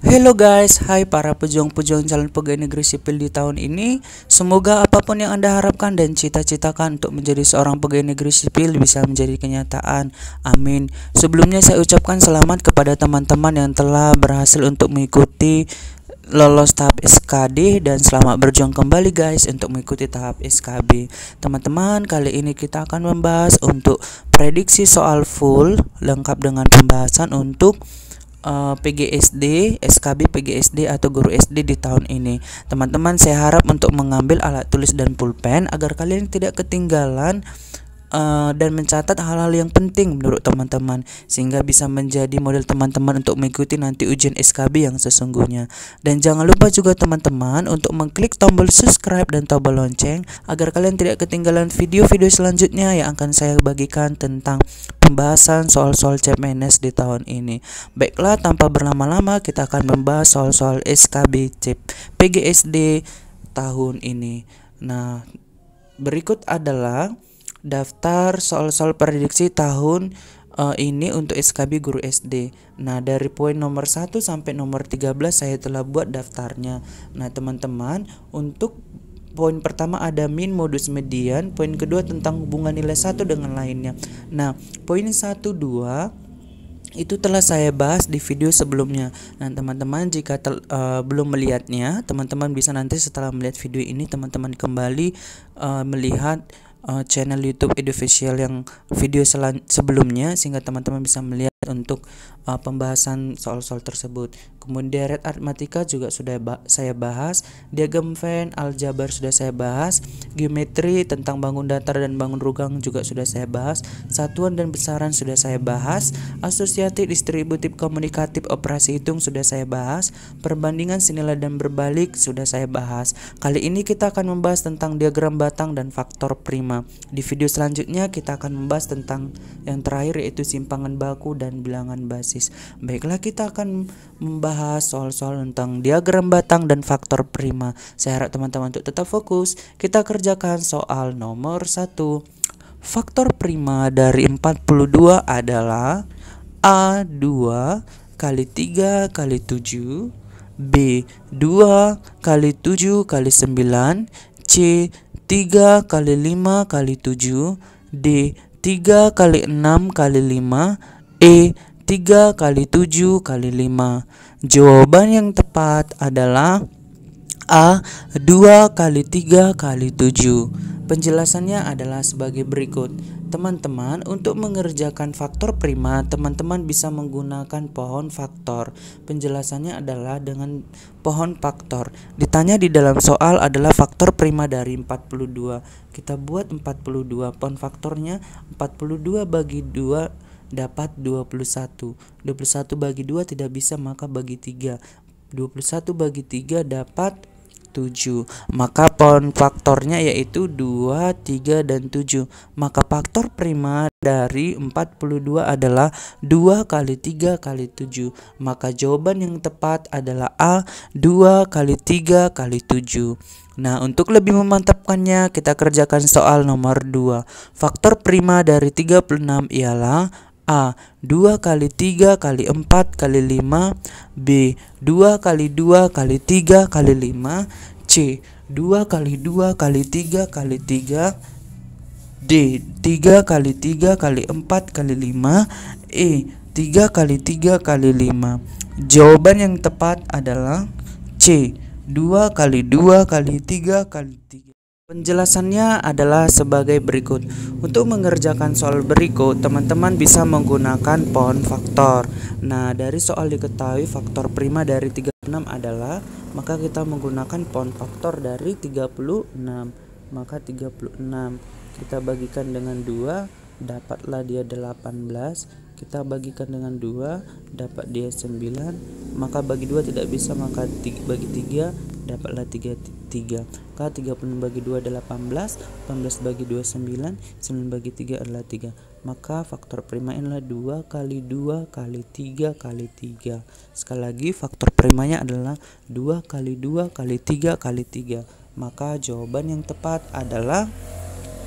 Hello guys, hai para pejuang-pejuang calon pegawai negeri sipil di tahun ini. Semoga apapun yang Anda harapkan dan cita-citakan untuk menjadi seorang pegawai negeri sipil bisa menjadi kenyataan. Amin. Sebelumnya saya ucapkan selamat kepada teman-teman yang telah berhasil untuk mengikuti lolos tahap SKD dan selamat berjuang kembali guys untuk mengikuti tahap SKB. Teman-teman, kali ini kita akan membahas untuk prediksi soal full lengkap dengan pembahasan untuk PGSD, SKB PGSD atau guru SD di tahun ini. Teman-teman, saya harap untuk mengambil alat tulis dan pulpen agar kalian tidak ketinggalan dan mencatat hal-hal yang penting menurut teman-teman sehingga bisa menjadi model teman-teman untuk mengikuti nanti ujian SKB yang sesungguhnya. Dan jangan lupa juga teman-teman untuk mengklik tombol subscribe dan tombol lonceng agar kalian tidak ketinggalan video-video selanjutnya yang akan saya bagikan tentang pembahasan soal-soal CPNS di tahun ini. Baiklah, tanpa berlama-lama kita akan membahas soal-soal SKB PGSD tahun ini. Nah, berikut adalah daftar soal-soal prediksi tahun ini untuk SKB guru SD. Nah, dari poin nomor 1 sampai nomor 13 saya telah buat daftarnya. Nah, teman-teman, untuk poin pertama ada min, modus, median. Poin kedua tentang hubungan nilai satu dengan lainnya. Nah, poin 1, 2 itu telah saya bahas di video sebelumnya. Nah, teman-teman jika belum melihatnya, teman-teman bisa nanti setelah melihat video ini teman-teman kembali melihat channel YouTube Edufficial yang video sebelumnya sehingga teman-teman bisa melihat untuk pembahasan soal-soal tersebut. Kemudian deret aritmatika juga sudah saya bahas, diagram Venn, aljabar sudah saya bahas, geometri tentang bangun datar dan bangun rugang juga sudah saya bahas, satuan dan besaran sudah saya bahas, asosiatif, distributif, komunikatif, operasi hitung sudah saya bahas, perbandingan senilai dan berbalik sudah saya bahas. Kali ini kita akan membahas tentang diagram batang dan faktor prima. Di video selanjutnya kita akan membahas tentang yang terakhir yaitu simpangan baku dan bilangan basis. Baiklah, kita akan membahas soal-soal tentang diagram batang dan faktor prima. Saya harap teman-teman untuk tetap fokus. Kita kerjakan soal nomor 1. Faktor prima dari 42 adalah A2 kali 3 kali 7, B 2 kali 7 kali 9, C 3 kali 5 kali 7, D 3 kali 6 kali 5, E 3 kali 7 kali 5. Jawaban yang tepat adalah A 2 kali 3 kali 7. Penjelasannya adalah sebagai berikut. Teman-teman, untuk mengerjakan faktor prima, teman-teman bisa menggunakan pohon faktor. Penjelasannya adalah dengan pohon faktor. Ditanya di dalam soal adalah faktor prima dari 42. Kita buat 42. Pohon faktornya 42 bagi 2 dapat 21. 21 bagi 2 tidak bisa, maka bagi 3. 21 bagi 3 dapat 7. Maka pohon faktornya yaitu 2, 3, dan 7. Maka faktor prima dari 42 adalah 2 kali 3 kali 7. Maka jawaban yang tepat adalah A, 2 kali 3 kali 7. Nah, untuk lebih memantapkannya kita kerjakan soal nomor 2. Faktor prima dari 36 ialah A 2 kali 3 kali 4 kali 5, B 2 kali 2 kali 3 kali 5, C 2 kali 2 kali 3 kali 3, D 3 kali 3 kali 4 kali 5, E 3 kali 3 kali 5. Jawaban yang tepat adalah C 2 kali 2 kali 3 kali 3. Penjelasannya adalah sebagai berikut. Untuk mengerjakan soal berikut, teman-teman bisa menggunakan pohon faktor. Nah, dari soal diketahui faktor prima dari 36 adalah, maka kita menggunakan pohon faktor dari 36. Maka 36 kita bagikan dengan 2, dapatlah dia 18. Kita bagikan dengan 2, dapat dia 9. Maka bagi 2 tidak bisa, maka bagi 3 dapatlah 3. Maka 36 bagi 2 adalah 18. 18 bagi 2 9. 9 bagi 3 adalah 3. Maka faktor prima adalah 2 kali 2 kali 3 kali 3. Sekali lagi, faktor primanya adalah 2 kali 2 kali 3 kali 3. Maka jawaban yang tepat adalah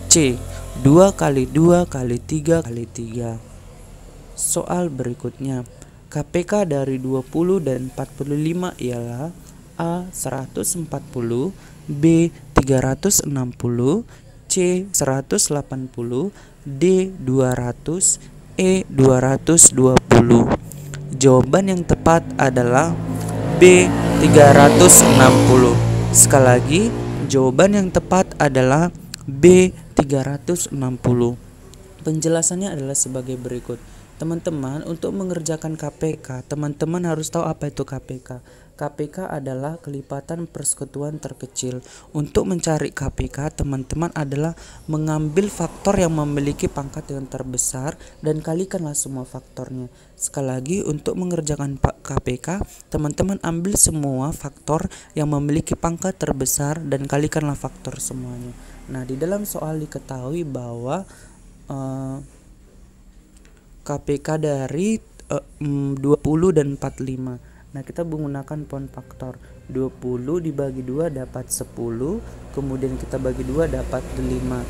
C, 2 kali 2 kali 3 kali 3. Soal berikutnya, KPK dari 20 dan 45 ialah A. 140, B. 360, C. 180, D. 200, E. 220. Jawaban yang tepat adalah B. 360. Sekali lagi, jawaban yang tepat adalah B. 360. Penjelasannya adalah sebagai berikut. Teman-teman, untuk mengerjakan KPK, teman-teman harus tahu apa itu KPK. KPK adalah kelipatan persekutuan terkecil. Untuk mencari KPK, teman-teman adalah mengambil faktor yang memiliki pangkat yang terbesar dan kalikanlah semua faktornya. Sekali lagi, untuk mengerjakan KPK, teman-teman ambil semua faktor yang memiliki pangkat terbesar dan kalikanlah faktor semuanya. Nah, di dalam soal diketahui bahwa KPK dari 20 dan 45. Nah, kita menggunakan poin faktor. 20 dibagi 2 dapat 10, kemudian kita bagi 2 dapat 5.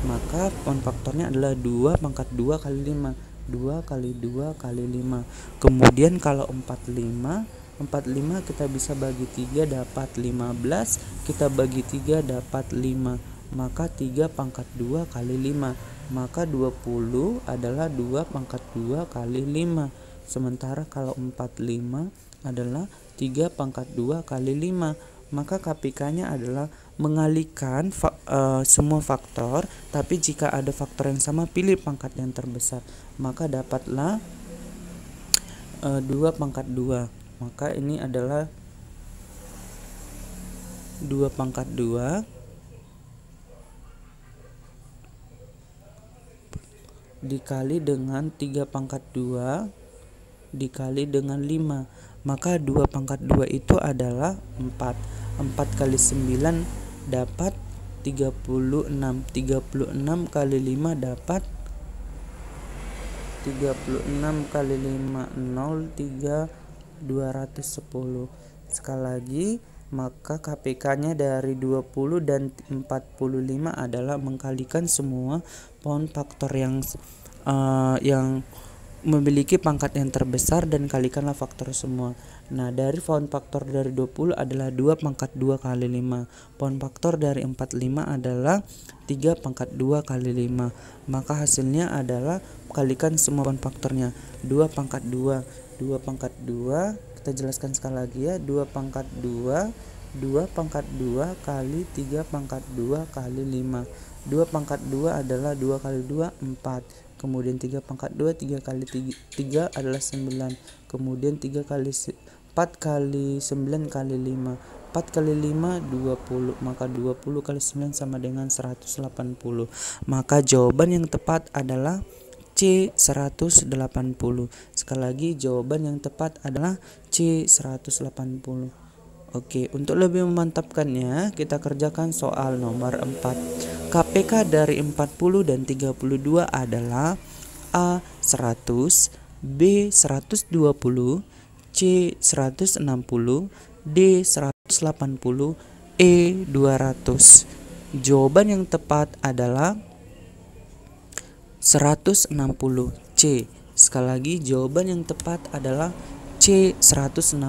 Maka poin faktornya adalah 2 pangkat 2 kali 5. 2 kali 2 kali 5. Kemudian kalau 45 kita bisa bagi 3 dapat 15, kita bagi 3 dapat 5. Maka 3 pangkat 2 kali 5. Maka 20 adalah 2 pangkat 2 kali 5. Sementara kalau 45 adalah 3 pangkat 2 kali 5. Maka KPK-nya adalah mengalihkan semua faktor, tapi jika ada faktor yang sama pilih pangkat yang terbesar. Maka dapatlah 2 pangkat 2. Maka ini adalah 2 pangkat 2 dikali dengan 3 pangkat 2 dikali dengan 5. Maka 2 pangkat 2 itu adalah 4. 4 kali 9 dapat 36. 36 kali 5 dapat 36 kali 5 0 3 210. Sekali lagi, maka KPK-nya dari 20 dan 45 adalah mengkalikan semua poin faktor yang memiliki pangkat yang terbesar dan kalikanlah faktor semua. Nah, dari poin faktor dari 20 adalah 2 pangkat 2 kali 5. Poin faktor dari 45 adalah 3 pangkat 2 kali 5. Maka hasilnya adalah kalikan semua poin faktornya. 2 pangkat 2. 2 pangkat 2, kita jelaskan sekali lagi ya. 2 pangkat 2 pangkat 2 kali 3 pangkat 2 kali 5. 2 pangkat 2 adalah 2 kali 2 4. Kemudian 3 pangkat 2 3 kali 3 adalah 9. Kemudian 4 kali 9 kali 5. 4 kali 5 20. Maka 20 kali 9 sama dengan 180. Maka jawaban yang tepat adalah C 180. Sekali lagi, jawaban yang tepat adalah C 180. Oke, untuk lebih memantapkannya, kita kerjakan soal nomor 4. KPK dari 40 dan 32 adalah A 100, B 120, C 160, D 180, E 200. Jawaban yang tepat adalah 160, C. Sekali lagi, jawaban yang tepat adalah C 160.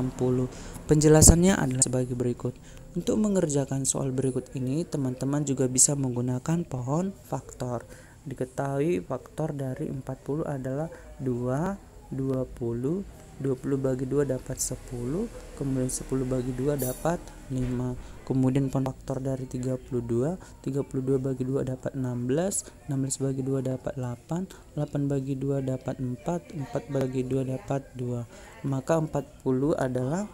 Penjelasannya adalah sebagai berikut. Untuk mengerjakan soal berikut ini, teman-teman juga bisa menggunakan pohon faktor. Diketahui faktor dari 40 adalah 2, 20, 20 bagi 2 dapat 10, kemudian 10 bagi 2 dapat 5. Kemudian pohon faktor dari 32, 32 bagi 2 dapat 16, 16 bagi 2 dapat 8, 8 bagi 2 dapat 4, 4 bagi 2 dapat 2. Maka 40 adalah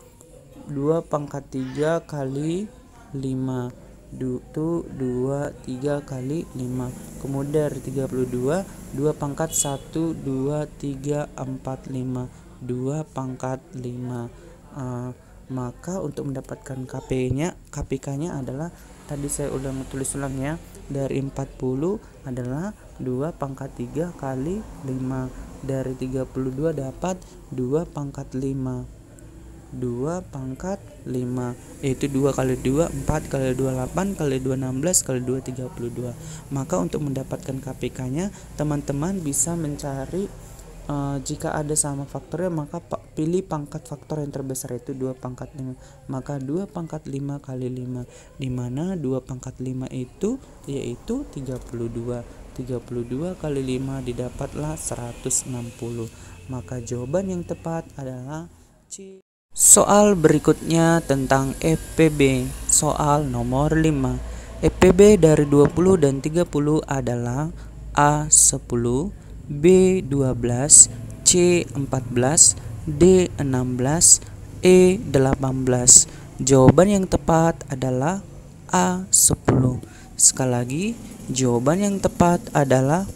2 pangkat 3 kali 5. Itu 2, 3 kali 5. Kemudian dari 32, 2 pangkat 1, 2, 3, 4, 5. 2 pangkat 5. Maka untuk mendapatkan KPK-nya adalah, tadi saya tulis ulang ya, dari 40 adalah 2 pangkat 3 kali 5. Dari 32 dapat 2 pangkat 5. 2 pangkat 5, yaitu 2 kali 2 4 kali 2 8 kali 2 16 kali 2 32. Maka untuk mendapatkan KPK-nya, teman-teman bisa mencari jika ada sama faktornya, maka pilih pangkat faktor yang terbesar, yaitu 2 pangkat 5. Maka 2 pangkat 5 kali 5, dimana 2 pangkat 5 itu yaitu 32. 32 kali 5 didapatlah 160. Maka jawaban yang tepat adalah C. Soal berikutnya tentang EPB. Soal nomor 5. EPB dari 20 dan 30 adalah A10, B12, C14, D16, E18. Jawaban yang tepat adalah A10. Sekali lagi, jawaban yang tepat adalah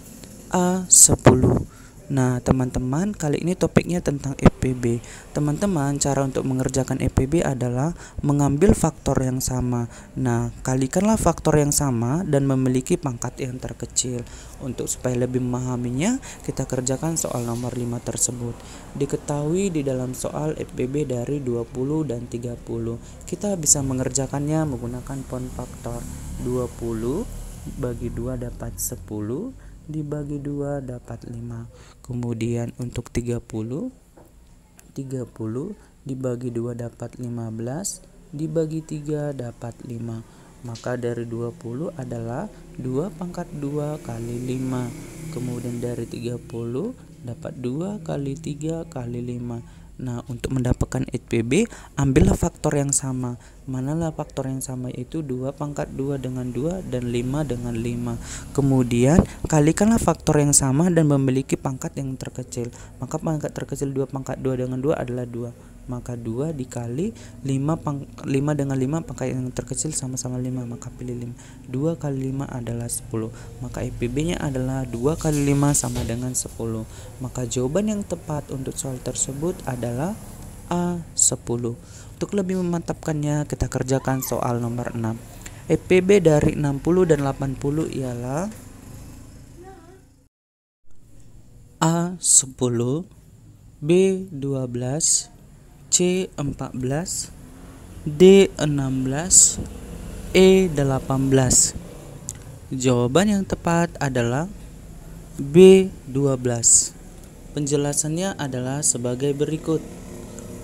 A10. Nah, teman-teman, kali ini topiknya tentang EPB. Teman-teman, cara untuk mengerjakan EPB adalah mengambil faktor yang sama. Nah, kalikanlah faktor yang sama dan memiliki pangkat yang terkecil. Untuk supaya lebih memahaminya, kita kerjakan soal nomor 5 tersebut. Diketahui di dalam soal EPB dari 20 dan 30. Kita bisa mengerjakannya menggunakan poin faktor. 20 bagi 2 dapat 10, dibagi 2 dapat 5. Kemudian untuk 30 dibagi 2 dapat 15, dibagi 3 dapat 5. Maka dari 20 adalah 2 pangkat 2 kali 5. Kemudian dari 30 dapat 2 kali 3 kali 5. Nah, untuk mendapatkan EPB, ambillah faktor yang sama. Manalah faktor yang sama, yaitu 2 pangkat 2 dengan 2 dan 5 dengan 5. Kemudian kalikanlah faktor yang sama dan memiliki pangkat yang terkecil. Maka pangkat terkecil 2 pangkat 2 dengan 2 adalah 2. Maka 2 dikali 5 dengan 5, pangkat yang terkecil sama-sama 5, maka pilih 5. 2 kali 5 adalah 10. Maka EPB-nya adalah 2 kali 5 sama dengan 10. Maka jawaban yang tepat untuk soal tersebut adalah A10. Untuk lebih memantapkannya, kita kerjakan soal nomor 6. EPB dari 60 dan 80 ialah A10, B12, C14, D16, E18. Jawaban yang tepat adalah B12. Penjelasannya adalah sebagai berikut.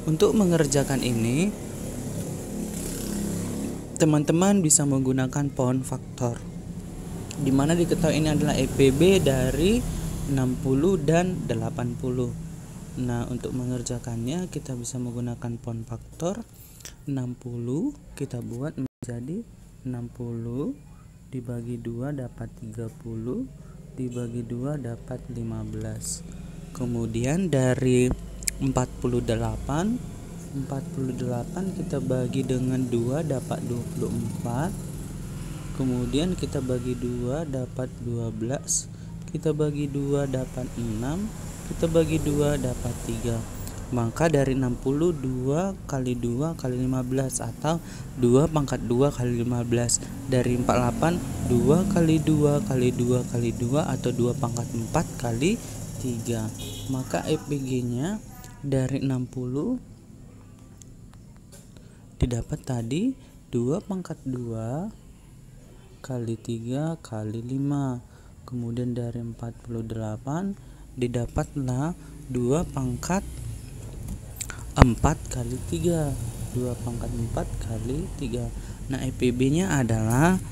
Untuk mengerjakan ini, teman-teman bisa menggunakan poin faktor, di mana diketahui ini adalah EPB dari 60 dan 80. Nah, untuk mengerjakannya kita bisa menggunakan poin faktor. 60 kita buat menjadi 60 dibagi 2 dapat 30, dibagi 2 dapat 15. Kemudian dari 48 kita bagi dengan 2 dapat 24. Kemudian kita bagi 2 dapat 12. Kita bagi 2 dapat 6. Kita bagi 2 dapat 3. Maka dari 60, 2 kali 2 kali 15, atau 2 pangkat 2 kali 15. Dari 48, 2 kali 2 kali 2 kali 2, atau 2 pangkat 4 kali 3. Maka EPG-nya dari 60 didapat tadi 2 pangkat 2 kali 3 kali 5. Kemudian dari 48 didapatlah 2 pangkat 4 kali 3, 2 pangkat 4 kali 3. Nah, EPB-nya adalah,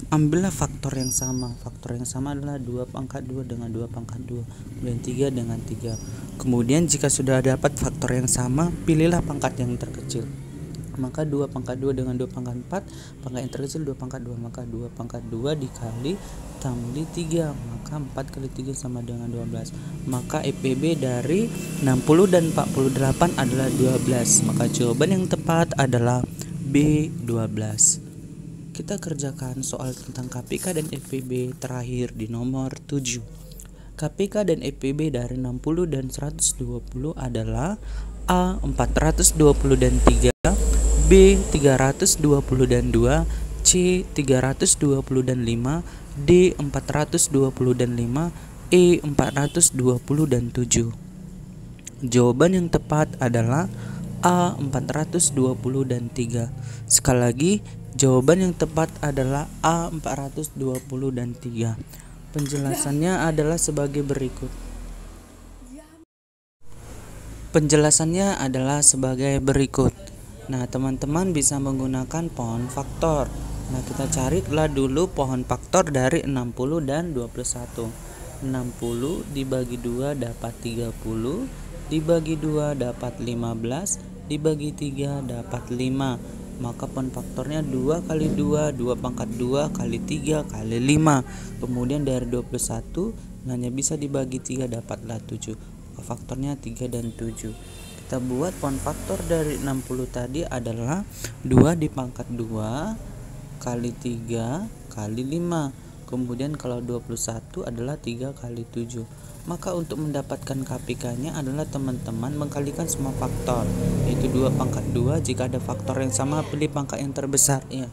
ambillah faktor yang sama. Faktor yang sama adalah 2 pangkat 2 dengan 2 pangkat 2, kemudian 3 dengan 3. Kemudian jika sudah dapat faktor yang sama, pilihlah pangkat yang terkecil. Maka 2 pangkat 2 dengan 2 pangkat 4, pangkat yang terkecil 2 pangkat 2. Maka 2 pangkat 2 dikali tambah 3, maka 4 kali 3 sama dengan 12. Maka EPB dari 60 dan 48 adalah 12. Maka jawaban yang tepat adalah B12. Kita kerjakan soal tentang KPK dan EPB terakhir di nomor 7. KPK dan EPB dari 60 dan 120 adalah A 420 dan 3, B 320 dan 2, C 320 dan 5, D 420 dan 5, E 420 dan 7. Jawaban yang tepat adalah A 420 dan 3. Sekali lagi, jawaban yang tepat adalah A 420 dan 3. Penjelasannya adalah sebagai berikut. Penjelasannya adalah sebagai berikut. Nah, teman-teman bisa menggunakan pohon faktor. Nah, kita carilah dulu pohon faktor dari 60 dan 21. 60 dibagi 2 dapat 30, dibagi 2 dapat 15, dibagi 3 dapat 5. Maka pohon faktornya 2 kali 2, 2 pangkat 2 kali 3 kali 5. Kemudian dari 21 hanya bisa dibagi 3 dapatlah 7. Faktornya 3 dan 7. Kita buat pohon faktor dari 60 tadi adalah 2 dipangkat 2 kali 3 kali 5. Kemudian kalau 21 adalah 3 kali 7. Maka untuk mendapatkan KPK-nya adalah teman-teman mengkalikan semua faktor, yaitu 2 pangkat 2. Jika ada faktor yang sama, pilih pangkat yang terbesar ya.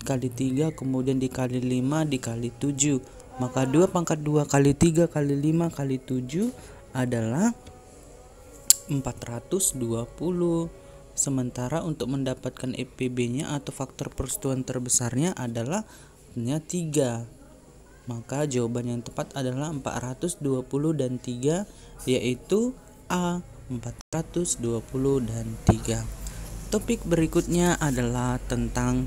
Kali 3 kemudian dikali 5 dikali 7. Maka 2 pangkat 2 kali 3 kali 5 kali 7 adalah 420. Sementara untuk mendapatkan EPB-nya atau faktor persetujuan terbesarnya adalah 3. Maka jawaban yang tepat adalah 420 dan 3, yaitu A, 420 dan 3. Topik berikutnya adalah tentang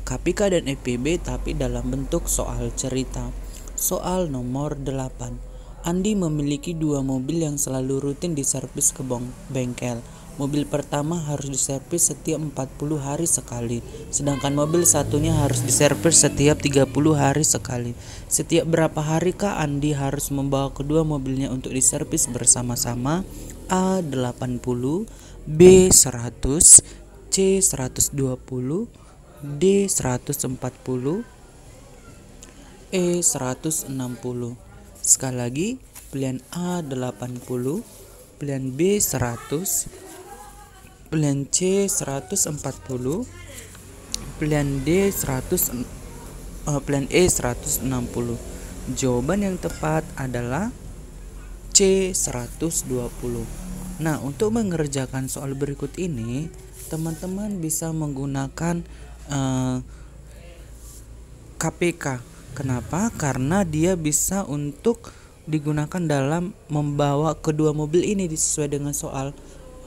KPK dan EPB tapi dalam bentuk soal cerita. Soal nomor 8. Andi memiliki 2 mobil yang selalu rutin diservis ke bengkel. Mobil pertama harus diservis setiap 40 hari sekali, sedangkan mobil satunya harus diservis setiap 30 hari sekali. Setiap berapa harikah Andi harus membawa kedua mobilnya untuk diservis bersama-sama? A. 80, B. 100, C. 120, D. 140, E. 160. Sekali lagi, pilihan A 80, pilihan B 100, pilihan C 140, pilihan D 100, pilihan E 160. Jawaban yang tepat adalah C 120. Nah, untuk mengerjakan soal berikut ini, teman-teman bisa menggunakan KPK. Kenapa? Karena dia bisa untuk digunakan dalam membawa kedua mobil ini sesuai dengan soal.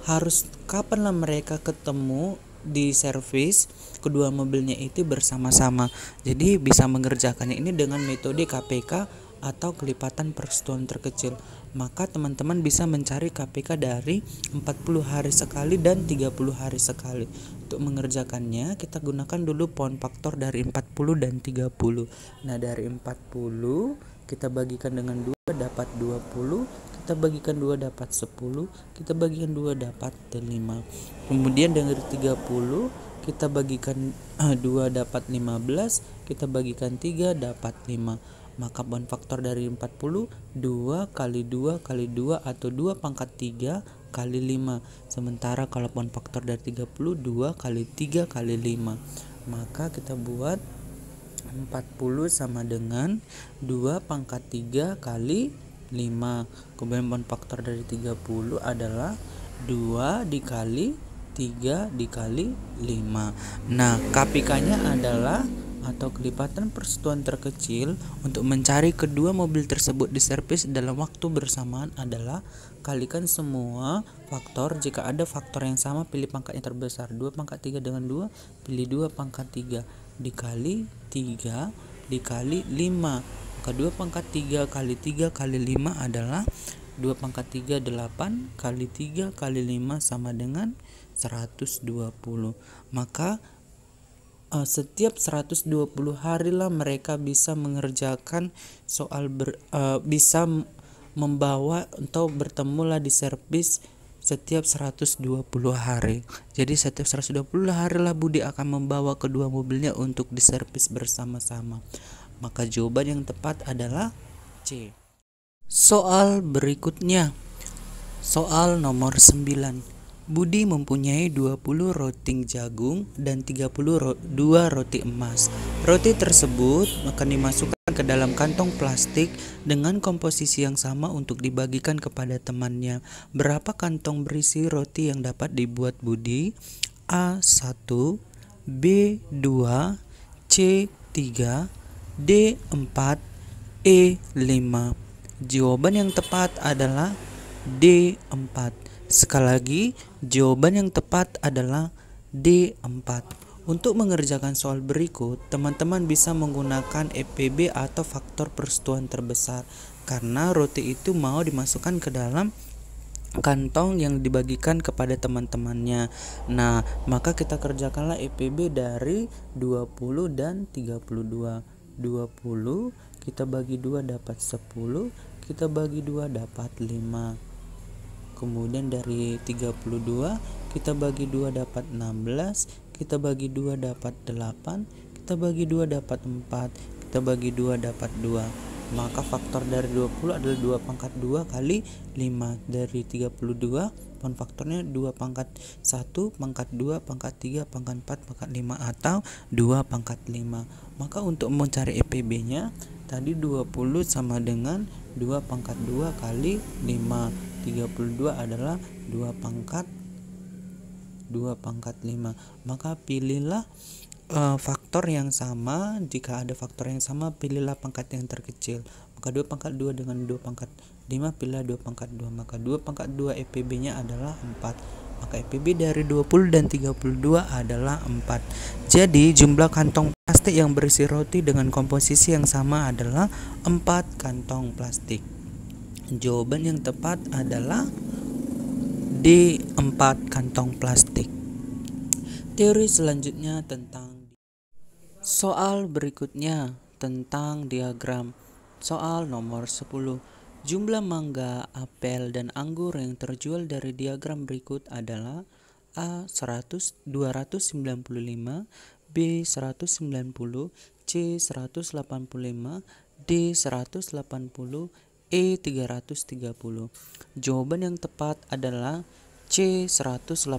Harus kapanlah mereka ketemu di servis kedua mobilnya itu bersama-sama. Jadi bisa mengerjakannya ini dengan metode KPK atau kelipatan persetujuan terkecil. Maka teman-teman bisa mencari KPK dari 40 hari sekali dan 30 hari sekali. Untuk mengerjakannya kita gunakan dulu pohon faktor dari 40 dan 30. Nah, dari 40 kita bagikan dengan 2 dapat 20, kita bagikan 2 dapat 10, kita bagikan 2 dapat 5. Kemudian dari 30 kita bagikan 2 dapat 15, kita bagikan 3 dapat 5. Maka pohon faktor dari 40 2 kali 2 kali 2 atau 2 pangkat 3 kali 5. Sementara kalau pohon faktor dari 30 2 kali 3 kali 5. Maka kita buat 40 sama dengan 2 pangkat 3 kali 5. Kemudian pohon faktor dari 30 adalah 2 dikali 3 dikali 5. Nah, KPK-nya adalah atau kelipatan persetujuan terkecil untuk mencari kedua mobil tersebut diservis dalam waktu bersamaan adalah kalikan semua faktor. Jika ada faktor yang sama, pilih pangkat yang terbesar. 2 pangkat 3 dengan 2, pilih 2 pangkat 3 dikali 3 dikali 5. Maka 2 pangkat 3 kali 3 kali 5 adalah 2 pangkat 3 8 kali 3 kali 5 sama dengan 120. Maka setiap 120 hari lah mereka bisa mengerjakan soal bisa membawa atau bertemulah di servis setiap 120 hari. Jadi setiap 120 hari lah Budi akan membawa kedua mobilnya untuk diservis bersama-sama. Maka jawaban yang tepat adalah C. Soal berikutnya. Soal nomor 9. Budi mempunyai 20 roti jagung dan 32 roti emas. Roti tersebut akan dimasukkan ke dalam kantong plastik dengan komposisi yang sama untuk dibagikan kepada temannya. Berapa kantong berisi roti yang dapat dibuat Budi? A1, B2, C3, D4, E5. Jawaban yang tepat adalah D4. Sekali lagi, jawaban yang tepat adalah D4. Untuk mengerjakan soal berikut, teman-teman bisa menggunakan EPB atau faktor persetujuan terbesar karena roti itu mau dimasukkan ke dalam kantong yang dibagikan kepada teman-temannya. Nah, maka kita kerjakanlah EPB dari 20 dan 32. 20 kita bagi 2 dapat 10, kita bagi 2 dapat 5. Kemudian dari 32 kita bagi 2 dapat 16, kita bagi 2 dapat 8, kita bagi 2 dapat 4, kita bagi 2 dapat 2. Maka faktor dari 20 adalah 2 pangkat 2 kali 5. Dari 32 faktornya 2 pangkat 1, pangkat 2, pangkat 3, pangkat 4, pangkat 5 atau 2 pangkat 5. Maka untuk mencari EPB-nya tadi 20 sama dengan 2 pangkat 2 kali 5. 32 adalah 2 pangkat 5. Maka pilihlah faktor yang sama. Jika ada faktor yang sama, pilihlah pangkat yang terkecil. Maka 2 pangkat 2 dengan 2 pangkat 5, pilihlah 2 pangkat 2. Maka 2 pangkat 2 EPB-nya adalah 4. Maka EPB dari 20 dan 32 adalah 4. Jadi jumlah kantong plastik yang berisi roti dengan komposisi yang sama adalah 4 kantong plastik. Jawaban yang tepat adalah D4 kantong plastik. Teori selanjutnya tentang soal berikutnya tentang diagram. Soal nomor 10. Jumlah mangga, apel, dan anggur yang terjual dari diagram berikut adalah A 100, 295, B 190, C 185, D 180, E 330. Jawaban yang tepat adalah C 185.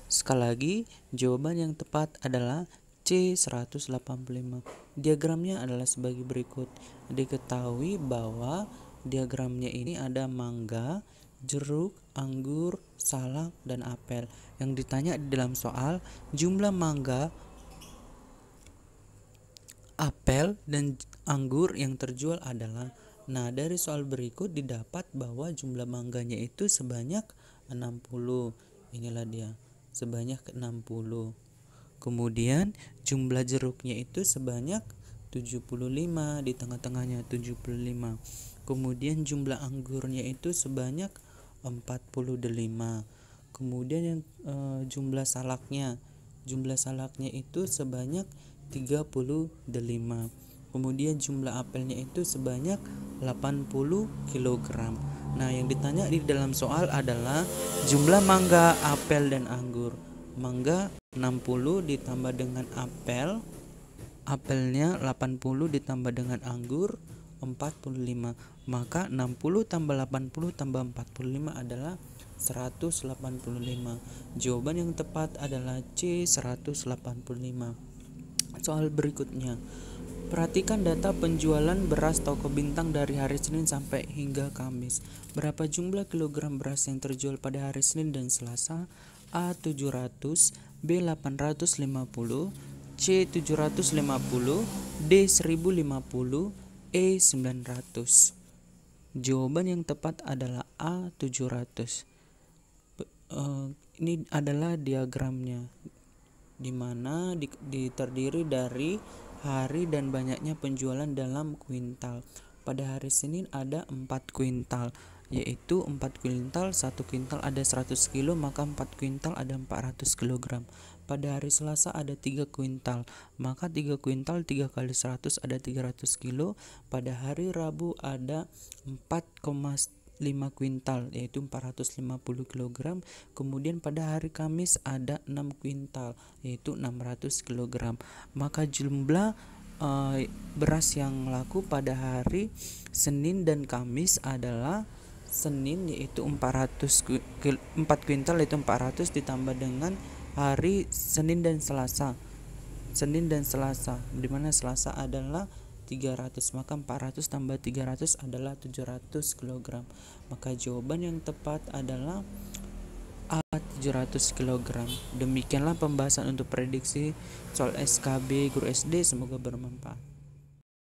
Sekali lagi, jawaban yang tepat adalah C 185. Diagramnya adalah sebagai berikut. Diketahui bahwa diagramnya ini ada mangga, jeruk, anggur, salak, dan apel. Yang ditanya di dalam soal, jumlah mangga, apel, dan anggur yang terjual adalah. Nah, dari soal berikut didapat bahwa jumlah mangganya itu sebanyak 60. Inilah dia, sebanyak 60. Kemudian jumlah jeruknya itu sebanyak 75, di tengah-tengahnya 75. Kemudian jumlah anggurnya itu sebanyak 45. Kemudian yang jumlah salaknya itu sebanyak 35. Kemudian jumlah apelnya itu sebanyak 80 kg. Nah, yang ditanya di dalam soal adalah jumlah mangga, apel, dan anggur. Mangga 60 ditambah dengan apel, apelnya 80 ditambah dengan anggur 45. Maka 60 tambah 80 tambah 45 adalah 185. Jawaban yang tepat adalah C 185. Soal berikutnya. Perhatikan data penjualan beras toko Bintang dari hari Senin sampai hingga Kamis. Berapa jumlah kilogram beras yang terjual pada hari Senin dan Selasa? A 700, B 850, C 750, D 1050, E 900. Jawaban yang tepat adalah A 700. Ini adalah diagramnya, di mana terdiri dari hari dan banyaknya penjualan dalam kuintal. Pada hari Senin ada 4 kuintal, yaitu 4 kuintal, 1 kuintal ada 100 kilo, maka 4 kuintal ada 400 kg. Pada hari Selasa ada 3 kuintal, maka 3 kuintal 3 kali 100 ada 300 kilo. Pada hari Rabu ada 4,5 kuintal, yaitu 450 kg. Kemudian pada hari Kamis ada 6 kuintal, yaitu 600 kg. Maka jumlah beras yang laku pada hari Senin dan Kamis adalah Senin yaitu 4 kuintal, yaitu 400 ditambah dengan hari Senin dan Selasa, di mana Selasa adalah 300, maka 400 tambah 300 adalah 700 kg. Maka jawaban yang tepat adalah A 700 kg. Demikianlah pembahasan untuk prediksi soal SKB Guru SD, semoga bermanfaat.